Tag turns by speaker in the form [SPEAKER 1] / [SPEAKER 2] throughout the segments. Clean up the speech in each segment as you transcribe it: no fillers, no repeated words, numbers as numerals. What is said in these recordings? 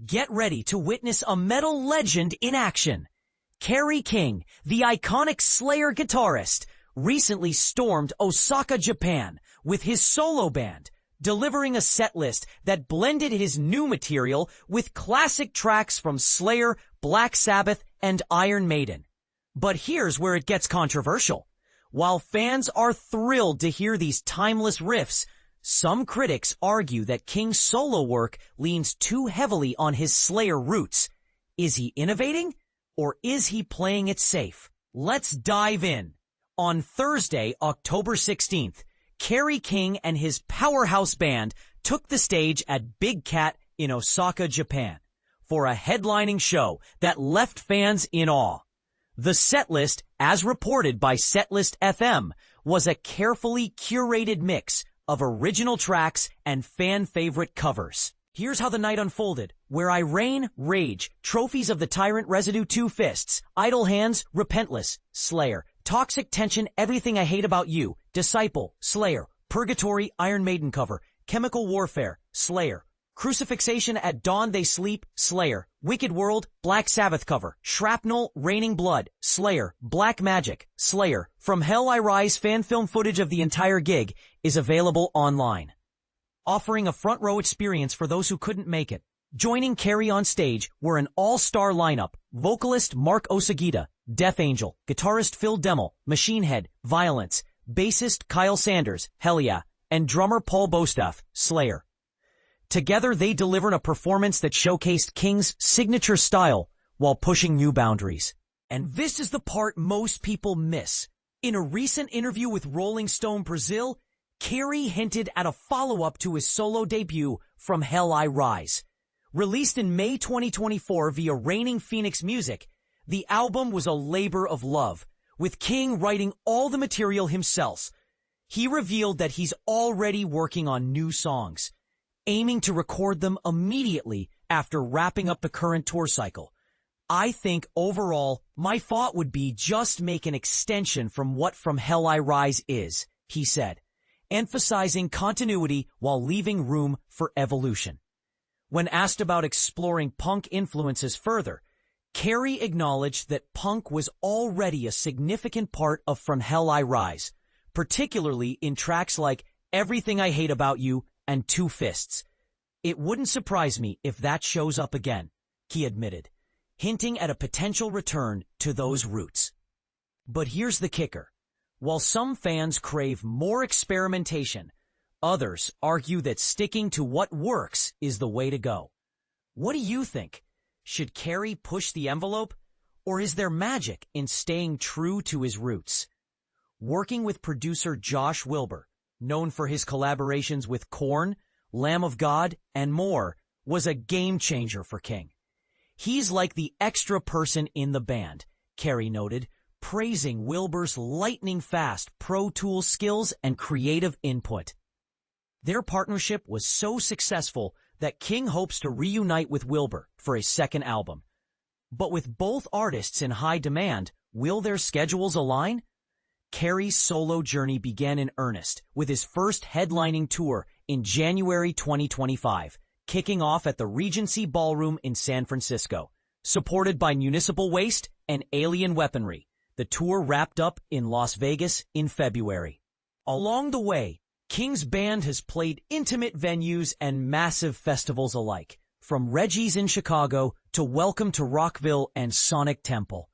[SPEAKER 1] Get ready to witness a metal legend in action. Kerry King, the iconic Slayer guitarist, recently stormed Osaka, Japan with his solo band, delivering a setlist that blended his new material with classic tracks from Slayer, Black Sabbath, and Iron Maiden. But here's where it gets controversial. While fans are thrilled to hear these timeless riffs, some critics argue that King's solo work leans too heavily on his Slayer roots. Is he innovating, or is he playing it safe? Let's dive in. On Thursday, October 16th, Kerry King and his powerhouse band took the stage at Big Cat in Osaka, Japan, for a headlining show that left fans in awe. The setlist, as reported by Setlist FM, was a carefully curated mix of original tracks and fan-favorite covers. Here's how the night unfolded, where I Reign, Rage, Trophies of the Tyrant Residue, Two Fists, Idle Hands, Repentless, Slayer, Toxic Tension, Everything I Hate About You, Disciple, Slayer, Purgatory, Iron Maiden cover, Chemical Warfare, Slayer, Crucifixation at Dawn They Sleep, Slayer, Wicked World, Black Sabbath cover, Shrapnel, Raining Blood, Slayer, Black Magic, Slayer, From Hell I Rise. Fan film footage of the entire gig is available online, offering a front row experience for those who couldn't make it. Joining Kerry on stage were an all-star lineup: vocalist Mark Osagita, Death Angel, guitarist Phil Demmel, Machine Head, Violence, bassist Kyle Sanders, Hell Yeah, and drummer Paul Bostaph, Slayer. Together they delivered a performance that showcased King's signature style while pushing new boundaries. And this is the part most people miss. In a recent interview with Rolling Stone Brazil, Kerry hinted at a follow-up to his solo debut, From Hell I Rise. Released in May 2024 via Reigning Phoenix Music, the album was a labor of love, with King writing all the material himself. He revealed that he's already working on new songs, aiming to record them immediately after wrapping up the current tour cycle. I think overall, my thought would be just make an extension from what From Hell I Rise is, he said, emphasizing continuity while leaving room for evolution. When asked about exploring punk influences further, Kerry acknowledged that punk was already a significant part of From Hell I Rise, particularly in tracks like Everything I Hate About You and Two Fists. It wouldn't surprise me if that shows up again, he admitted, hinting at a potential return to those roots. But here's the kicker. While some fans crave more experimentation, others argue that sticking to what works is the way to go. What do you think? Should Kerry push the envelope, or is there magic in staying true to his roots? Working with producer Josh Wilbur, known for his collaborations with Korn, Lamb of God, and more, was a game-changer for King. He's like the extra person in the band, Kerry noted, praising Wilbur's lightning-fast Pro Tools skills and creative input. Their partnership was so successful that King hopes to reunite with Wilbur for a second album. But with both artists in high demand, will their schedules align? Kerry's solo journey began in earnest with his first headlining tour in January 2025, kicking off at the Regency Ballroom in San Francisco. Supported by Municipal Waste and Alien Weaponry, the tour wrapped up in Las Vegas in February. Along the way, King's band has played intimate venues and massive festivals alike, from Reggie's in Chicago to Welcome to Rockville and Sonic Temple.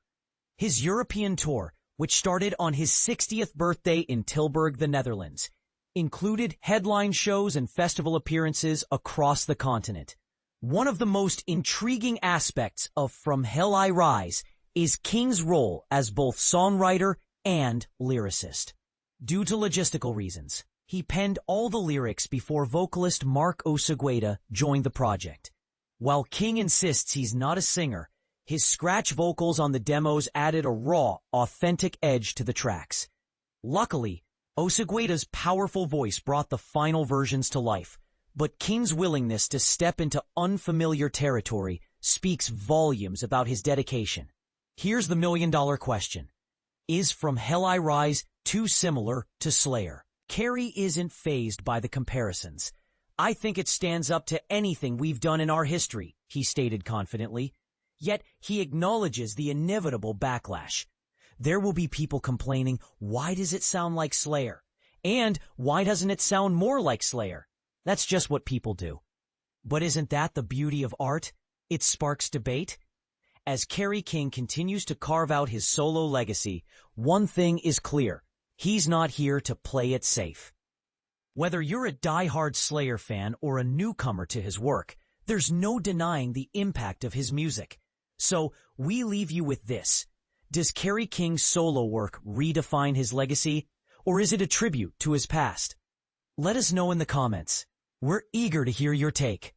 [SPEAKER 1] His European tour, which started on his 60th birthday in Tilburg, the Netherlands, included headline shows and festival appearances across the continent. One of the most intriguing aspects of From Hell I Rise is King's role as both songwriter and lyricist. Due to logistical reasons, he penned all the lyrics before vocalist Mark Osagita joined the project. While King insists he's not a singer, his scratch vocals on the demos added a raw, authentic edge to the tracks. Luckily, Osagita's powerful voice brought the final versions to life, but King's willingness to step into unfamiliar territory speaks volumes about his dedication. Here's the million-dollar question. Is From Hell I Rise too similar to Slayer? Kerry isn't fazed by the comparisons. I think it stands up to anything we've done in our history, he stated confidently. Yet he acknowledges the inevitable backlash. There will be people complaining, why does it sound like Slayer? And why doesn't it sound more like Slayer? That's just what people do. But isn't that the beauty of art? It sparks debate. As Kerry King continues to carve out his solo legacy, one thing is clear. He's not here to play it safe. Whether you're a die-hard Slayer fan or a newcomer to his work, there's no denying the impact of his music. So, we leave you with this. Does Kerry King's solo work redefine his legacy, or is it a tribute to his past? Let us know in the comments. We're eager to hear your take.